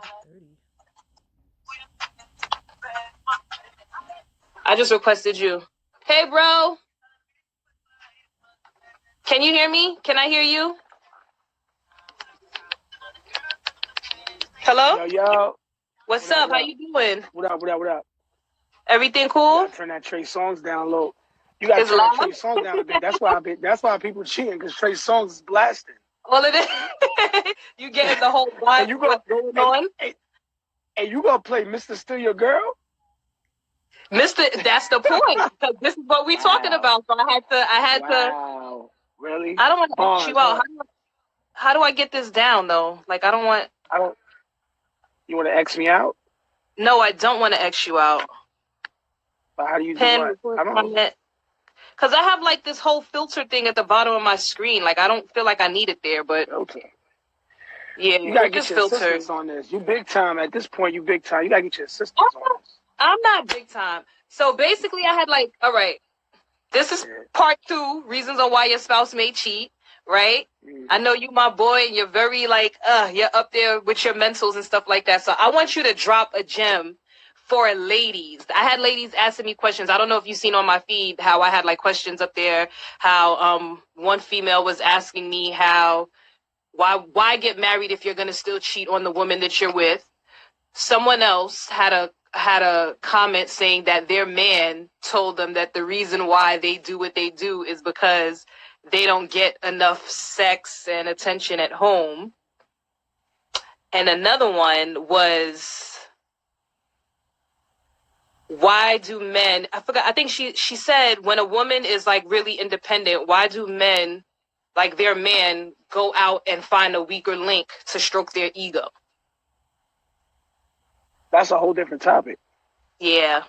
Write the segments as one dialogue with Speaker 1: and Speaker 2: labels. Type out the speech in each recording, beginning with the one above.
Speaker 1: 30.
Speaker 2: I just requested you. Hey, bro. Can you hear me? Can I hear you? Hello?
Speaker 3: Yo, yo.
Speaker 2: What's
Speaker 3: What up,
Speaker 2: up?
Speaker 3: what
Speaker 2: How
Speaker 3: up?
Speaker 2: you doing?
Speaker 3: What up, what up, what up?
Speaker 2: Everything
Speaker 3: You
Speaker 2: cool?
Speaker 3: gotta turn that Trey Songs down low. You gotta
Speaker 2: It's
Speaker 3: turn that
Speaker 2: loud?
Speaker 3: Trey Songs down a bit. That's why people cheating, because Trey Songs is blasting.
Speaker 2: All of it? You getting the whole
Speaker 3: And
Speaker 2: vibe
Speaker 3: you
Speaker 2: of
Speaker 3: go
Speaker 2: what's going
Speaker 3: and,
Speaker 2: on?
Speaker 3: and, and you gonna play Mr. Still Your Girl?
Speaker 2: Mister, that's the point. Because this is what we talking
Speaker 3: Wow.
Speaker 2: about. So I had to,
Speaker 3: Wow. Really?
Speaker 2: I don't want to ask you
Speaker 3: Bars,
Speaker 2: out.
Speaker 3: huh?
Speaker 2: How do I get this down though? Like, I don't want,
Speaker 3: I don't you wanna X me out?
Speaker 2: no, I don't want to X you out.
Speaker 3: But how do you do
Speaker 2: Pen,
Speaker 3: what?
Speaker 2: record
Speaker 3: I don't know.
Speaker 2: comment. Because I have like this whole filter thing at the bottom of my screen. Like, I don't feel like I need it there, but
Speaker 3: Filter.
Speaker 2: yeah,
Speaker 3: You gotta
Speaker 2: it's
Speaker 3: get
Speaker 2: just
Speaker 3: your
Speaker 2: filtered.
Speaker 3: assistants on this. You big time. At this point, you big time. You gotta get your assistants on this.
Speaker 2: I'm not big time. So basically, I had like, all right, this is
Speaker 3: Yeah.
Speaker 2: part 2, reasons on why your spouse may cheat, right?
Speaker 3: Mm.
Speaker 2: I know you my boy and you're very like, you're up there with your mentals and stuff like that. So I want you to drop a gem for ladies. I had ladies asking me questions. I don't know if you've seen on my feed how I had like questions up there, how one female was asking me how why get married if you're gonna still cheat on the woman that you're with. Someone else had a comment saying that their man told them that the reason why they do what they do is because they don't get enough sex and attention at home. And another one was, why do men, I forgot, I think she said when a woman is like really independent, why do men, like their man, go out and find a weaker link to stroke their ego?
Speaker 3: That's a whole different topic.
Speaker 2: Yeah.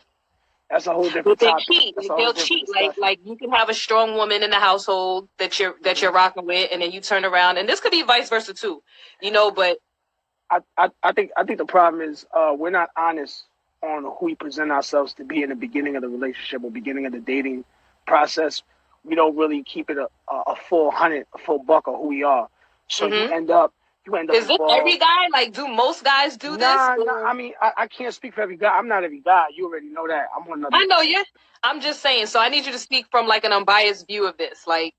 Speaker 3: That's a whole
Speaker 2: But
Speaker 3: different
Speaker 2: they
Speaker 3: topic.
Speaker 2: cheat.
Speaker 3: That's
Speaker 2: Like
Speaker 3: a whole
Speaker 2: they'll
Speaker 3: different
Speaker 2: cheat. Like
Speaker 3: discussion.
Speaker 2: like you can have a strong woman in the household that you're rocking with, and then you turn around, and this could be vice versa too, But
Speaker 3: I think the problem is we're not honest on who we present ourselves to be in the beginning of the relationship or beginning of the dating process. We don't really keep it a full hundred, a full buck of who we are. So
Speaker 2: hmm
Speaker 3: you end up
Speaker 2: is this every
Speaker 3: involved.
Speaker 2: guy? Like, do most guys do this?
Speaker 3: Nah.
Speaker 2: Or...
Speaker 3: I mean, I can't speak for every guy. I'm not every guy. You already know that. I'm on another.
Speaker 2: I know you. I'm just saying. So I need you to speak from like an unbiased view of this. Like,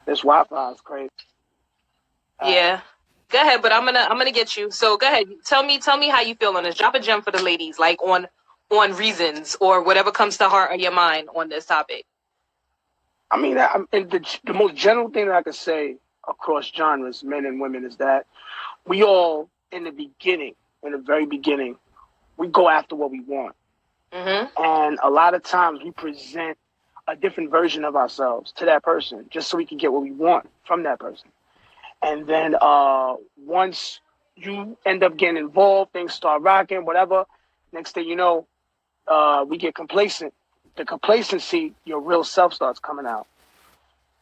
Speaker 3: This Wi-Fi is crazy.
Speaker 2: yeah. Go ahead, but I'm gonna get you. So go ahead. Tell me how you feel on this. Drop a gem for the ladies, like on reasons or whatever comes to heart or your mind on this topic.
Speaker 3: I mean, and the most general thing that I could say across genres, men and women, is that we all, in the beginning, in the very beginning, we go after what we want.
Speaker 2: Mm-hmm.
Speaker 3: And a lot of times we present a different version of ourselves to that person just so we can get what we want from that person. And then once you end up getting involved, things start rocking, whatever. Next thing you know, we get complacent. The complacency, your real self starts coming out.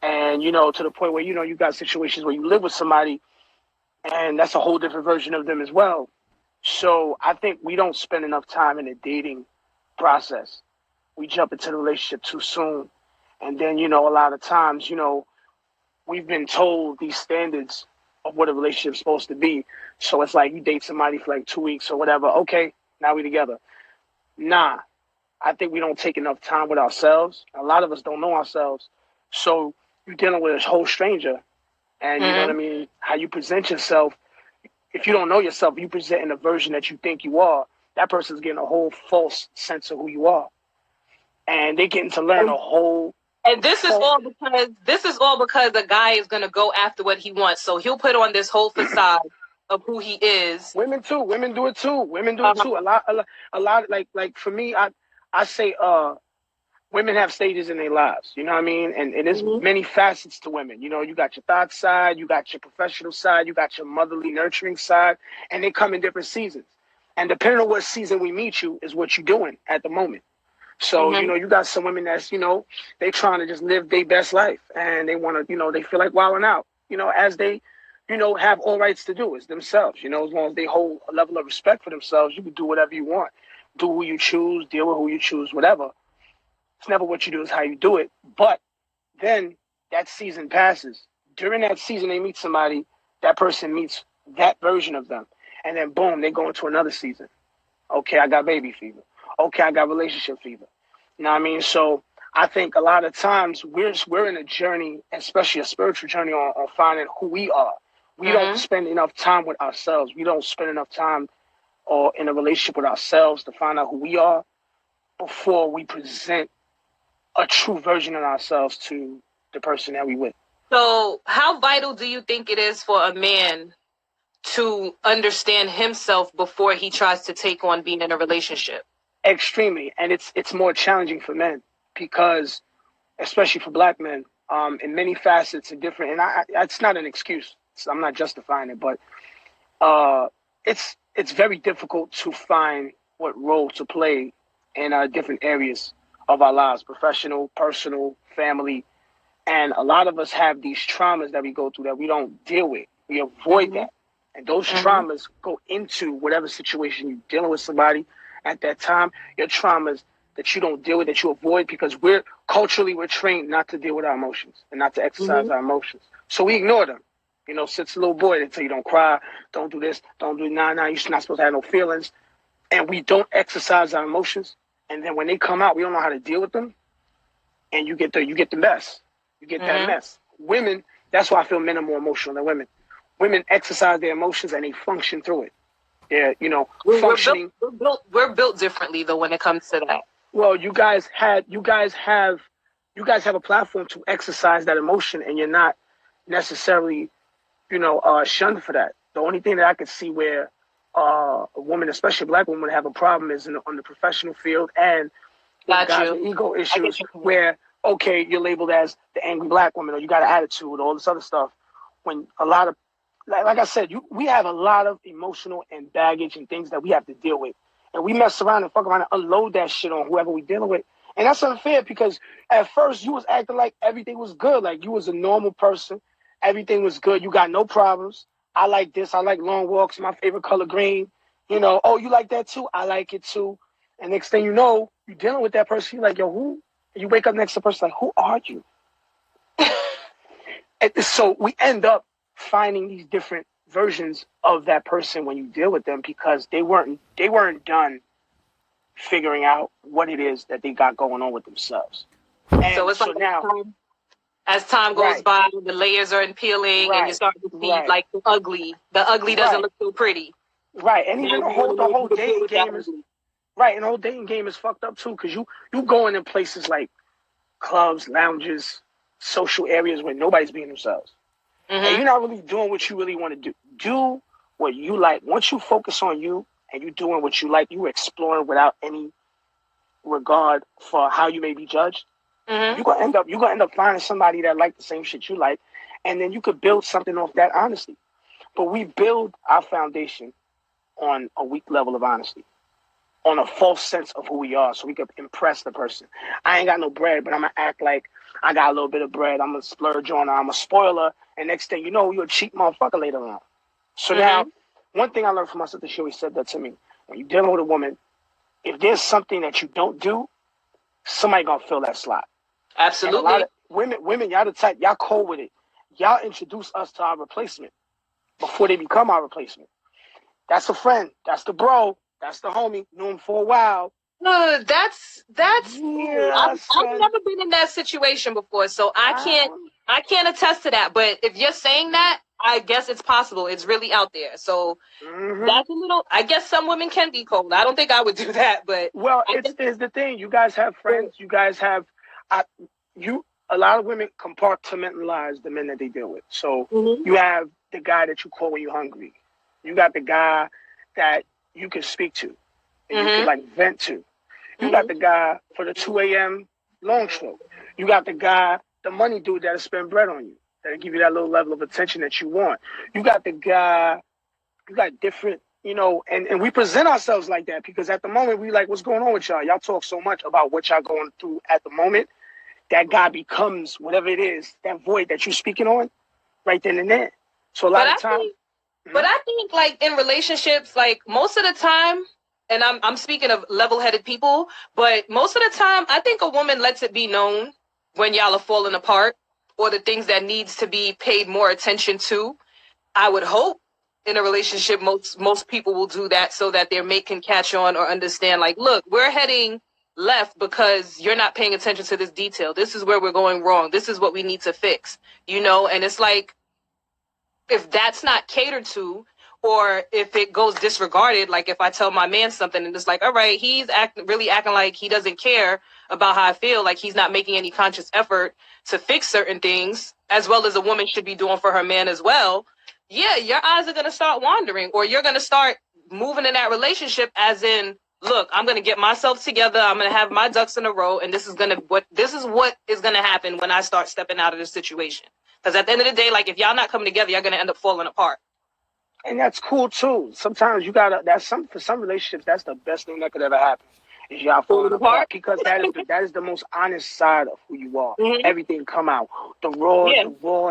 Speaker 3: And, to the point where, you got situations where you live with somebody and that's a whole different version of them as well. So I think we don't spend enough time in the dating process. We jump into the relationship too soon. And then, a lot of times, we've been told these standards of what a relationship's supposed to be. So it's like you date somebody for like 2 weeks or whatever. Okay, now we together. Nah, I think we don't take enough time with ourselves. A lot of us don't know ourselves. So you're dealing with a whole stranger. And you know what I
Speaker 2: Mm-hmm.
Speaker 3: mean? How you present yourself. If you don't know yourself, you present in a version that you think you are. That person's getting a whole false sense of who you are. And they're getting to learn a whole
Speaker 2: And
Speaker 3: false.
Speaker 2: this is all because a guy is gonna go after what he wants. So he'll put on this whole facade of who he is.
Speaker 3: Women too. Women do it too. Women do it
Speaker 2: Uh-huh.
Speaker 3: too. A lot. Like for me, I say, women have stages in their lives. You know what I mean? And there's
Speaker 2: Mm-hmm.
Speaker 3: many facets to women. You got your thought side, you got your professional side, you got your motherly nurturing side, and they come in different seasons. And depending on what season we meet you is what you're doing at the moment. So,
Speaker 2: Mm-hmm.
Speaker 3: you got some women that's, they trying to just live their best life and they want to, they feel like wilding out, as they, have all rights to do. It's themselves, as long as they hold a level of respect for themselves, you can do whatever you want. Do who you choose, deal with who you choose, whatever. It's never what you do, it's how you do it. But then that season passes. During that season, they meet somebody, that person meets that version of them. And then boom, they go into another season. Okay, I got baby fever. Okay, I got relationship fever. You know what I mean? So I think a lot of times we're in a journey, especially a spiritual journey, on finding who we are. We don't spend enough time with ourselves. We don't spend enough time or in a relationship with ourselves to find out who we are before we present a true version of ourselves to the person that we with.
Speaker 2: So, how vital do you think it is for a man to understand himself before he tries to take on being in a relationship?
Speaker 3: Extremely, and it's more challenging for men because, especially for black men, in many facets and different. And it's not an excuse. So I'm not justifying it, but it's very difficult to find what role to play in different areas of our lives: professional, personal, family. And a lot of us have these traumas that we go through that we don't deal with. We avoid that. And those traumas go into whatever situation you're dealing with somebody at that time. Your traumas that you don't deal with, that you avoid, because we're trained not to deal with our emotions and not to exercise our emotions. So we ignore them. You know, since a little boy, they tell you don't cry, don't do this, don't do nah, you're not supposed to have no feelings. And we don't exercise our emotions. And then when they come out, we don't know how to deal with them. And you get the mess. You get that mess. Women, that's why I feel men are more emotional than women. Women exercise their emotions and they function through it. They're, functioning.
Speaker 2: We're built differently though when it comes to that.
Speaker 3: Well, you guys have a platform to exercise that emotion, and you're not necessarily, shunned for that. The only thing that I could see where a woman, especially a black woman, would have a problem is on the professional field and with guys with ego issues where, okay, you're labeled as the angry black woman or you got an attitude, all this other stuff. When a lot of, like I said, we have a lot of emotional and baggage and things that we have to deal with. And we mess around and fuck around and unload that shit on whoever we dealing with. And that's unfair because at first you was acting like everything was good. Like you was a normal person. Everything was good. You got no problems. I like this. I like long walks. My favorite color green. Oh, you like that too? I like it too. And next thing you know, you're dealing with that person. You're like, yo, who? And you wake up next to the person like, who are you? And so we end up finding these different versions of that person when you deal with them because they weren't done figuring out what it is that they got going on with themselves. And
Speaker 2: so it's like now, as time goes by, the layers are peeling and you start to see like the ugly. The ugly doesn't look so pretty.
Speaker 3: Right. And even the whole dating game is right, and the whole dating game is fucked up too, because you going in places like clubs, lounges, social areas where nobody's being themselves. And you're not really doing what you really want to do. Do what you like. Once you focus on you and you doing what you like, you exploring without any regard for how you may be judged. You're gonna end up finding somebody that like the same shit you like, and then you could build something off that honesty. But we build our foundation on a weak level of honesty, on a false sense of who we are, so we could impress the person. I ain't got no bread, but I'm gonna act like I got a little bit of bread. I'm gonna splurge on her. I'm a spoiler, and next thing you know, you're a cheap motherfucker later on. So now, one thing I learned from my sister, she always said that to me: when you're dealing with a woman, if there's something that you don't do, somebody gonna fill that slot.
Speaker 2: Absolutely.
Speaker 3: And a lot of women, y'all the type, y'all cold with it. Y'all introduce us to our replacement before they become our replacement. That's a friend. That's the bro. That's the homie. Knew him for a while.
Speaker 2: No, that's I've never been in that situation before, so I can't attest to that. But if you're saying that, I guess it's possible. It's really out there. So that's a little. I guess some women can be cold. I don't think I would do that, but
Speaker 3: it's the thing. You guys have friends. You guys have a lot of women compartmentalize the men that they deal with. So you have the guy that you call when you're hungry. You got the guy that you can speak to and you can like vent to. You got the guy for the 2 a.m. long stroke. You got the guy, the money dude that'll spend bread on you, that'll give you that little level of attention that you want. You got the guy, you got different, and we present ourselves like that because at the moment we like, what's going on with y'all? Y'all talk so much about what y'all going through at the moment. That guy becomes whatever it is, that void that you're speaking on right then and there. So a lot of times.
Speaker 2: But I think like in relationships, like most of the time, and I'm speaking of level-headed people, but most of the time, I think a woman lets it be known when y'all are falling apart or the things that needs to be paid more attention to. I would hope in a relationship, most people will do that so that their mate can catch on or understand, like, look, we're heading left because you're not paying attention to this detail. This is where we're going wrong. This is what we need to fix, and it's like, if that's not catered to, or if it goes disregarded, like if I tell my man something and it's like, all right, he's really acting like he doesn't care about how I feel, like he's not making any conscious effort to fix certain things, as well as a woman should be doing for her man as well. Yeah, your eyes are going to start wandering, or you're going to start moving in that relationship as in, look, I'm going to get myself together. I'm going to have my ducks in a row. And this is what is going to happen when I start stepping out of this situation. Because at the end of the day, like, if y'all not coming together, you're going to end up falling apart.
Speaker 3: And that's cool too. Sometimes you gotta. For some relationships, that's the best thing that could ever happen. Is y'all falling apart, because that is the most honest side of who you are.
Speaker 2: Mm-hmm.
Speaker 3: Everything come out. The raw,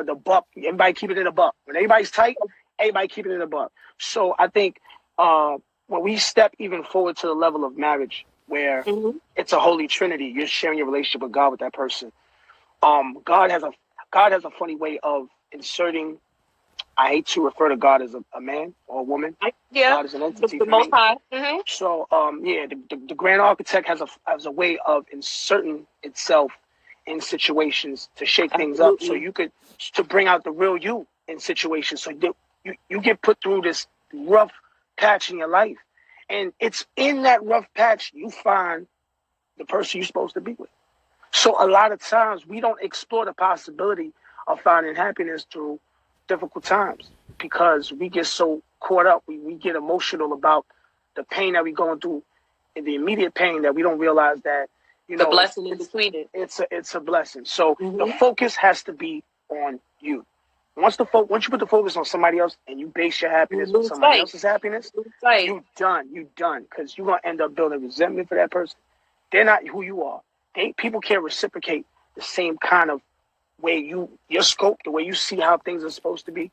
Speaker 3: the buck. Everybody keep it in a buck. When everybody's tight, everybody keep it in a buck. So I think when we step even forward to the level of marriage, where it's a holy trinity, you're sharing your relationship with God with that person. God has a funny way of inserting. I hate to refer to God as a man or a woman. God is an entity.
Speaker 2: The Most High.
Speaker 3: Mm-hmm. So, the Grand Architect has a way of inserting itself in situations to shake things up, so to bring out the real you in situations. So you get put through this rough patch in your life, and it's in that rough patch you find the person you're supposed to be with. So a lot of times we don't explore the possibility of finding happiness through difficult times, because we get so caught up. We get emotional about the pain that we're going through, and the immediate pain, that we don't realize that,
Speaker 2: the blessing in between it.
Speaker 3: It's a blessing. So the focus has to be on you. Once you put the focus on somebody else and you base your happiness on somebody else's happiness, you done. Because you're gonna end up building resentment for that person. They're not who you are. People can't reciprocate the same kind of way your scope, the way you see how things are supposed to be.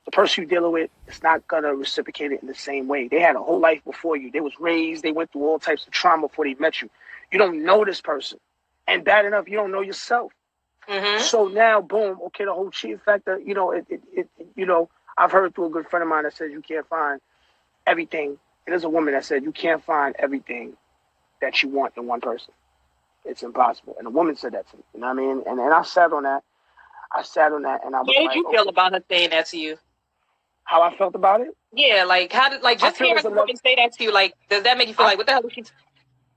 Speaker 3: The person you're dealing with is not gonna reciprocate it in the same way. They had a whole life before you. They was raised. They went through all types of trauma before they met you. You don't know this person, and bad enough, you don't know yourself. Mm-hmm. So now, boom. Okay, the whole cheating factor. I've heard through a good friend of mine that says you can't find everything. And there's a woman that said you can't find everything that you want in one person. It's impossible. And a woman said that to me. You know what I mean? And I sat on that. And I was
Speaker 2: How did you feel about her saying that to you?
Speaker 3: How I felt about it?
Speaker 2: Yeah, like, just hearing a woman say that to you, like, does that make you feel like, what the hell is she?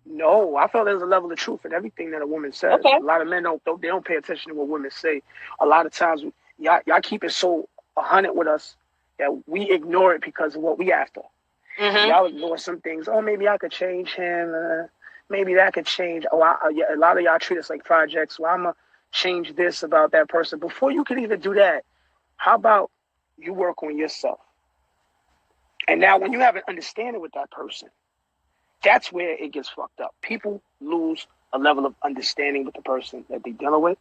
Speaker 3: No, I felt there's a level of truth in everything that a woman says. Okay. A lot of men don't pay attention to what women say. A lot of times, y'all keep it so 100 with us that we ignore it because of what we after. Mm-hmm. Y'all ignore some things. Oh, maybe I could change him. Maybe that could change. A lot of y'all treat us like projects. Well, I'm going to change this about that person. Before you can even do that, how about you work on yourself? And now when you have an understanding with that person, that's where it gets fucked up. People lose a level of understanding with the person that they're dealing with.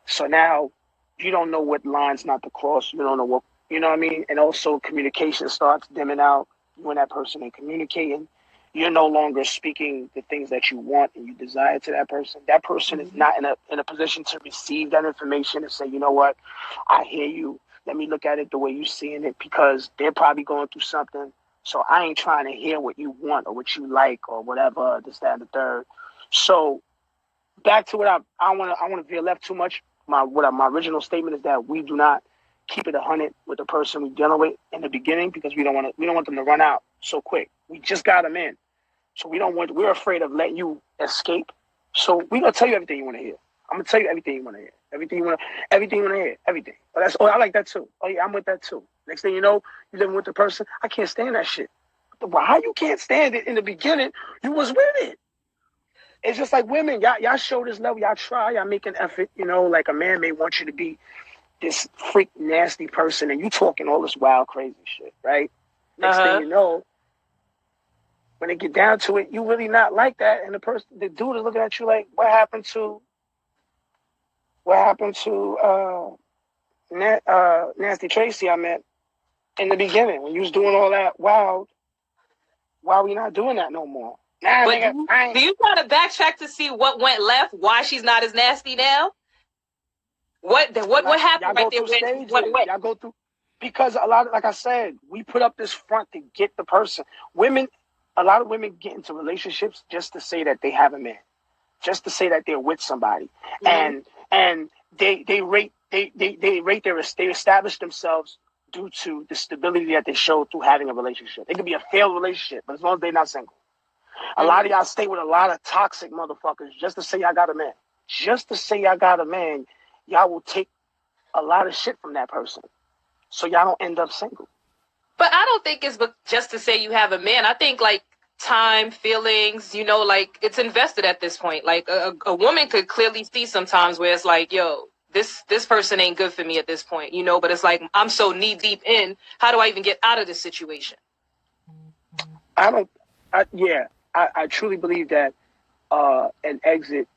Speaker 3: So now you don't know what lines not to cross. You don't know what, you know what I mean? And also communication starts dimming out. You and that person ain't communicating. You're no longer speaking the things that you want and you desire to that person. That person is not in a position to receive that information and say, you know what, I hear you. Let me look at it the way you're seeing it, because they're probably going through something. So I ain't trying to hear what you want or what you like or whatever, this, that, and the third. So back to what I want to veer left too much. My original statement is that we do not keep it 100 with the person we're dealing with in the beginning, because we don't want them to run out so quick. We just got them in. So we're afraid of letting you escape. So we're going to tell you everything you want to hear. I'm going to tell you everything you want to hear. Everything you want to hear. Everything. I like that too. Oh yeah, I'm with that too. Next thing you know, you're living with the person. I can't stand that shit. Well, how you can't stand it in the beginning? You was with it. It's just like women. Y'all show this level. Y'all try. Y'all make an effort. Like a man may want you to be this freak nasty person, and you talking all this wild crazy shit, right? Next thing you know, when it get down to it, you really not like that, and the dude is looking at you like, what happened to Nasty Tracy I met in the beginning when you was doing all that wild? Why we not doing that no more? Nah,
Speaker 2: but
Speaker 3: nigga,
Speaker 2: do you try to backtrack to see what went left? Why she's not as nasty now? What happened right there?
Speaker 3: Y'all go through? Because like I said, we put up this front to get the person. A lot of women get into relationships just to say that they have a man, just to say that they're with somebody,
Speaker 2: Mm-hmm.
Speaker 3: and they establish themselves due to the stability that they show through having a relationship. It could be a failed relationship, but as long as they're not single. A lot of y'all stay with a lot of toxic motherfuckers just to say I got a man. Just to say I got a man, y'all will take a lot of shit from that person. So y'all don't end up single.
Speaker 2: But I don't think it's just to say you have a man. I think like time, feelings, like it's invested at this point. Like a woman could clearly see sometimes where it's like, yo, this person ain't good for me at this point, but it's like I'm so knee deep in. How do I even get out of this situation?
Speaker 3: I don't. I truly believe that an exit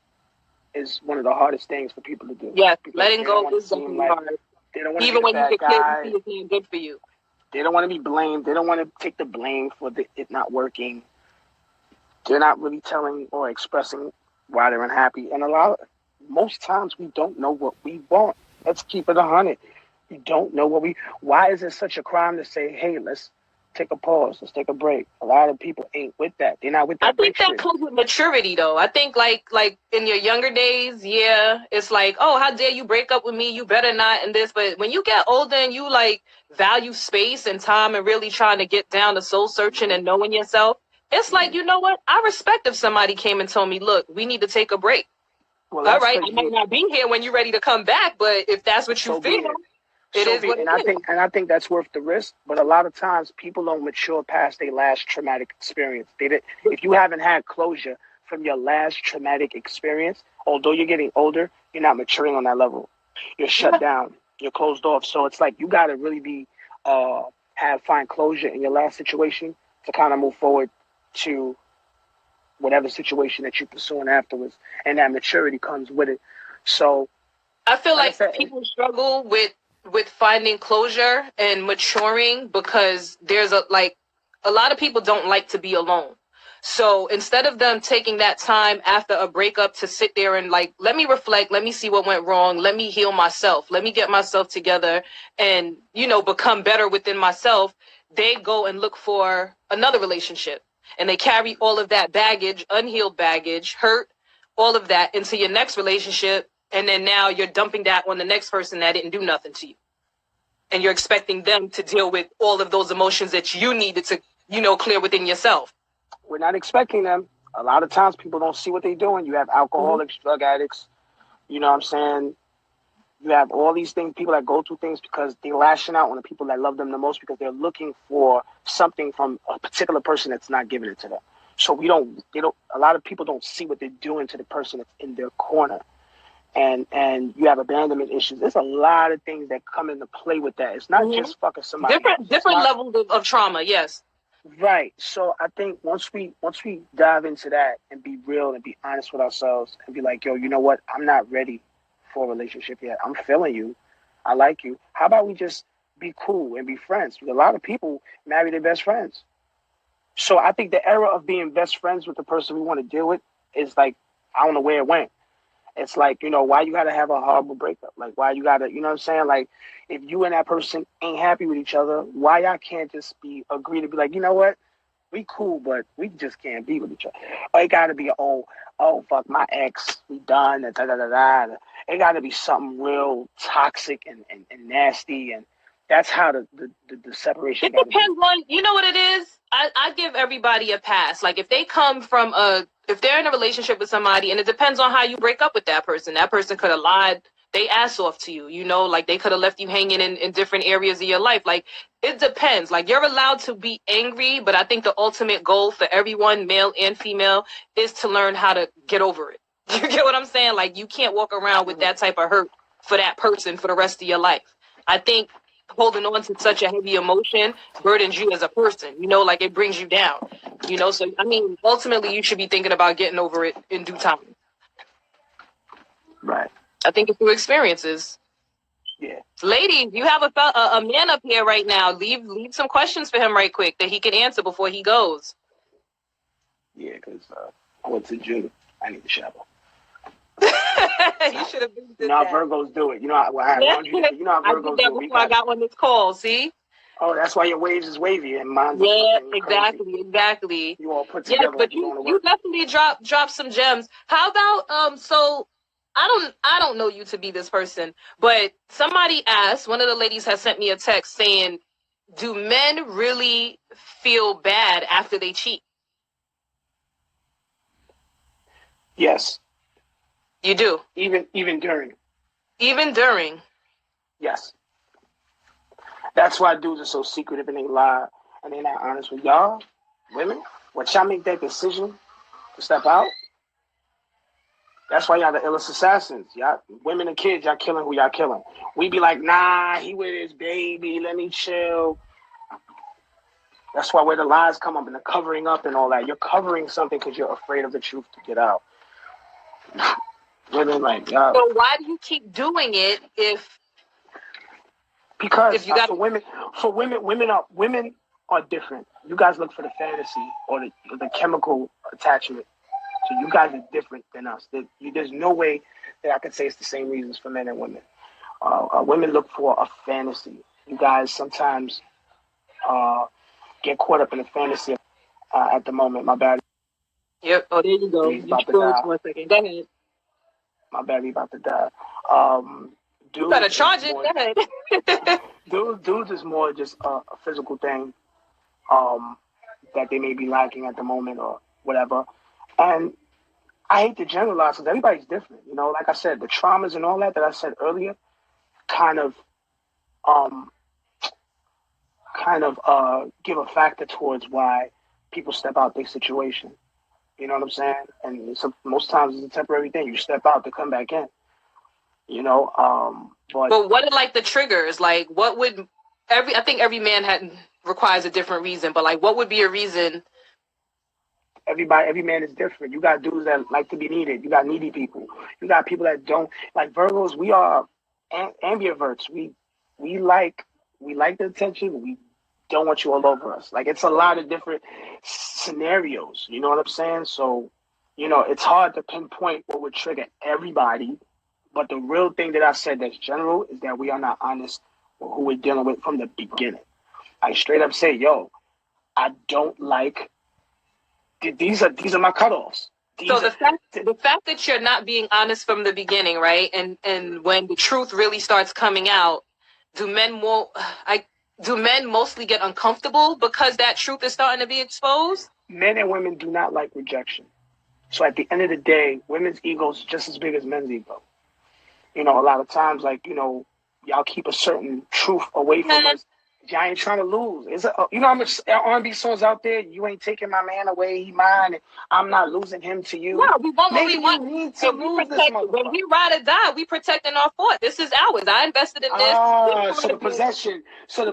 Speaker 3: is one of the hardest things for people to do
Speaker 2: Yes,
Speaker 3: because
Speaker 2: letting
Speaker 3: they don't
Speaker 2: go
Speaker 3: want to
Speaker 2: is
Speaker 3: seem
Speaker 2: definitely
Speaker 3: like
Speaker 2: hard.
Speaker 3: they don't want to be
Speaker 2: Even
Speaker 3: the
Speaker 2: when you
Speaker 3: bad
Speaker 2: can clearly
Speaker 3: guy.
Speaker 2: see it's not good for you.
Speaker 3: They don't want to be blamed. They don't want to take the blame for it not working. They're not really telling or expressing why they're unhappy. And most times we don't know what we want. Let's keep it 100. We don't know why is it such a crime to say, hey, let's take a pause, let's take a break. A lot of people ain't with that. They're not with
Speaker 2: I
Speaker 3: that break
Speaker 2: think that
Speaker 3: shit.
Speaker 2: comes with maturity, though. I think like in your younger days, yeah, it's like, oh, how dare you break up with me? You better not and this. But when you get older and you like value space and time and really trying to get down to soul searching and knowing yourself, it's like, you know what? I respect if somebody came and told me, look, we need to take a break.
Speaker 3: Well,
Speaker 2: All
Speaker 3: that's
Speaker 2: right,
Speaker 3: because
Speaker 2: I might not be here when you're ready to come back, but if that's what you
Speaker 3: so be
Speaker 2: feel,
Speaker 3: it.
Speaker 2: it
Speaker 3: So
Speaker 2: is
Speaker 3: be it.
Speaker 2: what
Speaker 3: And
Speaker 2: it is.
Speaker 3: I think that's worth the risk. But a lot of times people don't mature past their last traumatic experience. If you haven't had closure from your last traumatic experience, although you're getting older, you're not maturing on that level. You're shut down. You're closed off. So it's like you gotta really be find closure in your last situation to kind of move forward to whatever situation that you're pursuing afterwards. And that maturity comes with it. So
Speaker 2: I feel
Speaker 3: like I
Speaker 2: like
Speaker 3: said,
Speaker 2: people struggle with finding closure and maturing because there's a lot of people don't like to be alone. So instead of them taking that time after a breakup to sit there and like, let me reflect, let me see what went wrong, let me heal myself, let me get myself together and, become better within myself, they go and look for another relationship. And they carry all of that baggage, unhealed baggage, hurt, all of that into your next relationship. And then now you're dumping that on the next person that didn't do nothing to you. And you're expecting them to deal with all of those emotions that you needed to, clear within yourself.
Speaker 3: we're not expecting them. A lot of times people don't see what they're doing. You have
Speaker 2: Mm-hmm.
Speaker 3: alcoholics, drug addicts, you know what I'm saying? You have all these things, people that go through things because they're lashing out on the people that love them the most because they're looking for something from a particular person that's not giving it to them. So a lot of people don't see what they're doing to the person that's in their corner. And you have abandonment issues. There's a lot of things that come into play with that. It's not
Speaker 2: Mm-hmm.
Speaker 3: just fucking somebody else.
Speaker 2: Different
Speaker 3: It's
Speaker 2: different
Speaker 3: not
Speaker 2: levels of trauma, yes.
Speaker 3: right. So I think once we dive into that and be real and be honest with ourselves and be like, yo, you know what? I'm not ready for a relationship yet. I'm feeling you. I like you. How about we just be cool and be friends? Because a lot of people marry their best friends. So I think the era of being best friends with the person we want to deal with is like I don't know where it went. It's like, why you gotta have a horrible breakup? Like, why you gotta, you know what I'm saying? Like, if you and that person ain't happy with each other, why y'all can't just agree to be like, you know what? We cool, but we just can't be with each other. Or it gotta be, oh, fuck, my ex, we done, da da da da. It gotta be something real toxic and nasty, and that's how the separation
Speaker 2: It
Speaker 3: gotta be.
Speaker 2: depends on, you know what it is? I give everybody a pass. Like if they come from if they're in a relationship with somebody and it depends on how you break up with that person. That person could have lied they ass off to you, like they could have left you hanging in different areas of your life. Like it depends. Like you're allowed to be angry, but I think the ultimate goal for everyone, male and female, is to learn how to get over it. You get what I'm saying? Like you can't walk around with that type of hurt for that person for the rest of your life. I think holding on to such a heavy emotion burdens you as a person, like it brings you down, so I mean ultimately you should be thinking about getting over it in due time.
Speaker 3: Right.
Speaker 2: I think it's through experiences.
Speaker 3: Yeah.
Speaker 2: Ladies, you have a man up here right now. Leave some questions for him right quick that he can answer before he goes.
Speaker 3: Yeah, because I went to the gym. I need to shower.
Speaker 2: You should have been
Speaker 3: You
Speaker 2: did
Speaker 3: know how
Speaker 2: that.
Speaker 3: Virgos do it. You know how, well, I warned you. You know how
Speaker 2: I did
Speaker 3: Virgos
Speaker 2: that
Speaker 3: do it. We
Speaker 2: before I
Speaker 3: got.
Speaker 2: got on this call. See?
Speaker 3: Oh, that's why your waves is wavy and mine's
Speaker 2: Yeah,
Speaker 3: looking crazy.
Speaker 2: exactly.
Speaker 3: You all put
Speaker 2: Yes,
Speaker 3: together
Speaker 2: but
Speaker 3: like you're
Speaker 2: you
Speaker 3: going to
Speaker 2: you
Speaker 3: work.
Speaker 2: definitely drop some gems. How about so I don't know you to be this person, but somebody asked, one of the ladies has sent me a text saying, do men really feel bad after they cheat?
Speaker 3: Yes,
Speaker 2: You do.
Speaker 3: even during.
Speaker 2: Even during.
Speaker 3: Yes, that's why dudes are so secretive and they lie and they're not honest with y'all, women. When y'all make that decision to step out, that's why y'all the illest assassins. Y'all, women and kids, y'all killing who y'all killing. We be like, nah, he with his baby, let me chill. That's why where the lies come up and the covering up and all that. You're covering something because you're afraid of the truth to get out. Women like,
Speaker 2: So why do you keep doing it if
Speaker 3: because
Speaker 2: you got
Speaker 3: women are different. You guys look for the fantasy or the chemical attachment. So you guys are different than us. There's no way that I could say it's the same reasons for men and women. Women look for a fantasy. You guys sometimes get caught up in a fantasy at the moment. My battery's
Speaker 2: Yep. Oh, there you go. You
Speaker 3: about to
Speaker 2: froze
Speaker 3: die.
Speaker 2: for a second. Go ahead.
Speaker 3: My battery about to die. Um,
Speaker 2: You better
Speaker 3: dudes is
Speaker 2: charge it.
Speaker 3: more.
Speaker 2: Go ahead.
Speaker 3: Dudes is more just a physical thing. Um, that they may be lacking at the moment or whatever. And I hate to generalize because everybody's different. You know, like I said, the traumas and all that I said earlier kind of um, give a factor towards why people step out their situation. You know what I'm saying? And most times it's a temporary thing. You step out to come back in. You know, but
Speaker 2: But what are like the triggers? Like what would I think every man requires a different reason, but like what would be a reason?
Speaker 3: every man is different. You got dudes that like to be needed. You got needy people. You got people that don't like Virgos. We are ambiverts. We like we like the attention. We don't want you all over us. Like it's a lot of different scenarios. You know what I'm saying? So, it's hard to pinpoint what would trigger everybody. But the real thing that I said that's general is that we are not honest with who we're dealing with from the beginning. I straight up say, yo, I don't like these are my cutoffs.
Speaker 2: So
Speaker 3: These are
Speaker 2: the fact that you're not being honest from the beginning, right? And when the truth really starts coming out, do men more I do men mostly get uncomfortable because that truth is starting to be exposed?
Speaker 3: men and women do not like rejection. So at the end of the day, women's ego is just as big as men's ego. A lot of times, like, y'all keep a certain truth away from us. Y'all ain't trying to lose. How much R&B songs out there? You ain't taking my man away, he mine, and I'm not losing him to
Speaker 2: No,
Speaker 3: you.
Speaker 2: we want what we
Speaker 3: Maybe you
Speaker 2: want.
Speaker 3: need to
Speaker 2: And we
Speaker 3: lose this
Speaker 2: protect when
Speaker 3: motherfucker.
Speaker 2: we ride or die, we protecting our fort. This is ours. I invested in this. This
Speaker 3: So
Speaker 2: part
Speaker 3: the
Speaker 2: of it.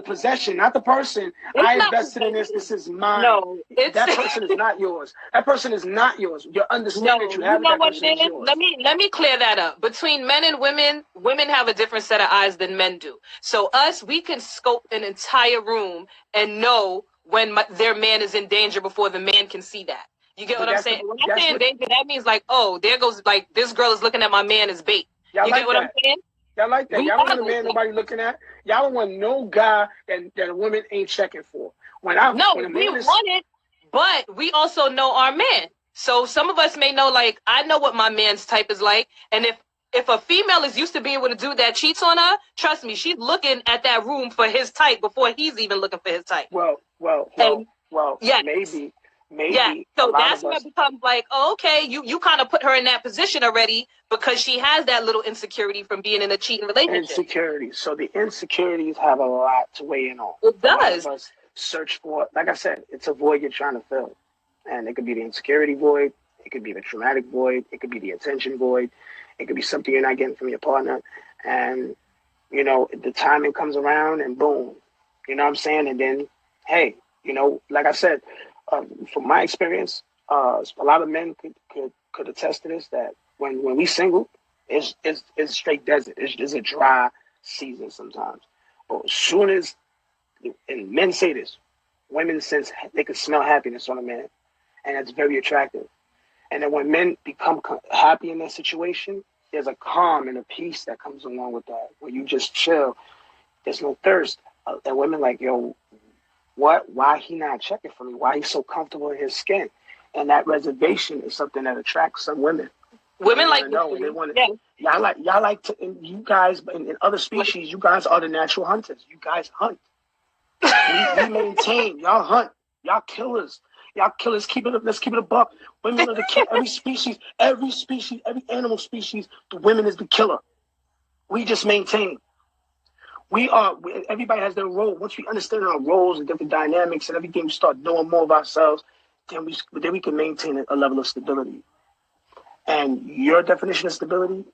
Speaker 3: possession, not the person.
Speaker 2: It's
Speaker 3: I
Speaker 2: not
Speaker 3: invested in this.
Speaker 2: possession.
Speaker 3: This is mine.
Speaker 2: No, it's
Speaker 3: That person is not yours. That person is not yours. Your understanding that
Speaker 2: no.
Speaker 3: you
Speaker 2: You
Speaker 3: have with
Speaker 2: know
Speaker 3: that
Speaker 2: what it
Speaker 3: person is
Speaker 2: is?
Speaker 3: yours.
Speaker 2: Let me clear that up. Between men and women, women have a different set of eyes than men do. So us, we can scope an entire room and know when their man is in danger before the man can see that. You get
Speaker 3: But
Speaker 2: what I'm
Speaker 3: that's
Speaker 2: saying?
Speaker 3: the
Speaker 2: When I
Speaker 3: that's
Speaker 2: say in
Speaker 3: what
Speaker 2: danger, that means like, oh, there goes like this girl is looking at my man as bait.
Speaker 3: y'all
Speaker 2: You get
Speaker 3: like
Speaker 2: what I'm
Speaker 3: that.
Speaker 2: saying?
Speaker 3: Y'all like that.
Speaker 2: We
Speaker 3: Y'all don't
Speaker 2: are
Speaker 3: want a
Speaker 2: like
Speaker 3: man
Speaker 2: that.
Speaker 3: nobody looking at. Y'all don't want no guy that a woman ain't checking for. When
Speaker 2: No,
Speaker 3: a
Speaker 2: we
Speaker 3: man is
Speaker 2: want it, but we also know our man. So some of us may know, like, I know what my man's type is like. And if a female is used to being with a dude that cheats on her, trust me, she's looking at that room for his type before he's even looking for his type. And yeah, yeah.
Speaker 3: maybe a
Speaker 2: So
Speaker 3: lot
Speaker 2: that's
Speaker 3: of
Speaker 2: when it
Speaker 3: us.
Speaker 2: becomes like, oh, okay, you kind of put her in that position already because she has that little insecurity from being in a cheating relationship.
Speaker 3: Insecurities. So the insecurities have a lot to weigh in on.
Speaker 2: It
Speaker 3: A lot of
Speaker 2: does.
Speaker 3: us search for, like I said, it's a void you're trying to fill. And it could be the insecurity void. It could be the traumatic void. It could be the attention void. It could be something you're not getting from your partner. And, the timing comes around and boom. You know what I'm saying? And then, hey, like I said, from my experience, a lot of men could attest to this that when we single, it's straight desert. It's a dry season sometimes. But as soon as and men say this, women sense they can smell happiness on a man, and that's very attractive. And then when men become happy in that situation, there's a calm and a peace that comes along with that, where you just chill. There's no thirst. And women like, yo, what? Why he not checking for me? Why he so comfortable in his skin? And that reservation is something that attracts some women.
Speaker 2: Women like
Speaker 3: know, and they want
Speaker 2: yeah.
Speaker 3: y'all like to. And you guys, in other species, you guys are the natural hunters. You guys hunt. We maintain. Y'all hunt. Y'all killers. Y'all killers. Keep it up. Let's keep it a buck. Women are the kill. Every species, every animal species, the women is the killer. We just maintain. Everybody has their role. Once we understand our roles and different dynamics and everything, we start knowing more of ourselves, then we can maintain a level of stability. And your definition of stability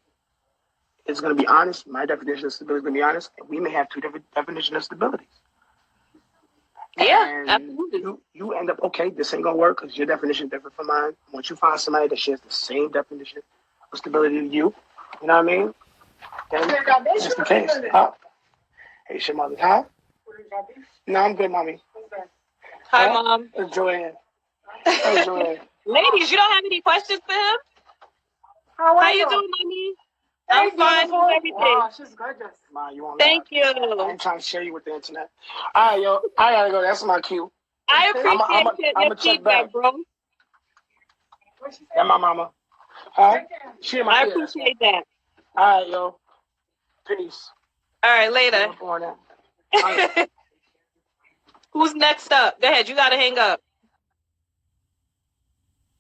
Speaker 3: is going to be honest. My definition of stability is going to be honest. And we may have two different definitions of stability.
Speaker 2: Yeah,
Speaker 3: and
Speaker 2: absolutely.
Speaker 3: you end up, okay, this ain't going to work because your definition is different from mine. Once you find somebody that shares the same definition of stability to you, you know what I mean? Then that's the case. Huh? Hey, your mother. Huh? No, I'm good, mommy.
Speaker 2: Hi, Mom.
Speaker 3: Joanne. Hey, Joanne.
Speaker 2: Ladies, you don't have any questions for him? How you doing, Mommy? I'm fine with everything.
Speaker 3: Wow, she's gorgeous. Ma, you want
Speaker 2: Thank you.
Speaker 3: I'm trying to share you with the internet. All right, yo, I gotta go. That's my cue.
Speaker 2: I appreciate your
Speaker 3: check
Speaker 2: feedback,
Speaker 3: back.
Speaker 2: bro.
Speaker 3: That my mama. Huh? She in my
Speaker 2: I
Speaker 3: ear.
Speaker 2: appreciate that.
Speaker 3: All right, yo. Peace.
Speaker 2: All right, later. Who's next up? Go ahead. You got to hang up.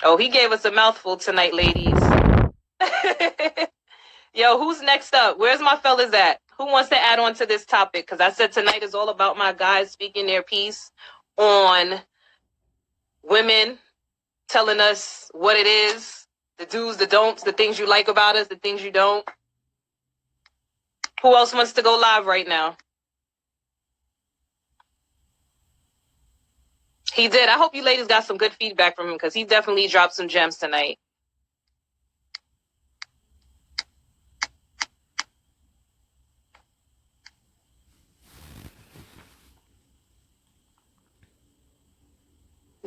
Speaker 2: Oh, he gave us a mouthful tonight, ladies. Yo, who's next up? Where's my fellas at? Who wants to add on to this topic? Because I said tonight is all about my guys speaking their piece on women telling us what it is, the do's, the don'ts, the things you like about us, the things you don't. Who else wants to go live right now? He did. I hope you ladies got some good feedback from him because he definitely dropped some gems tonight.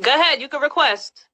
Speaker 2: Go ahead. You can request.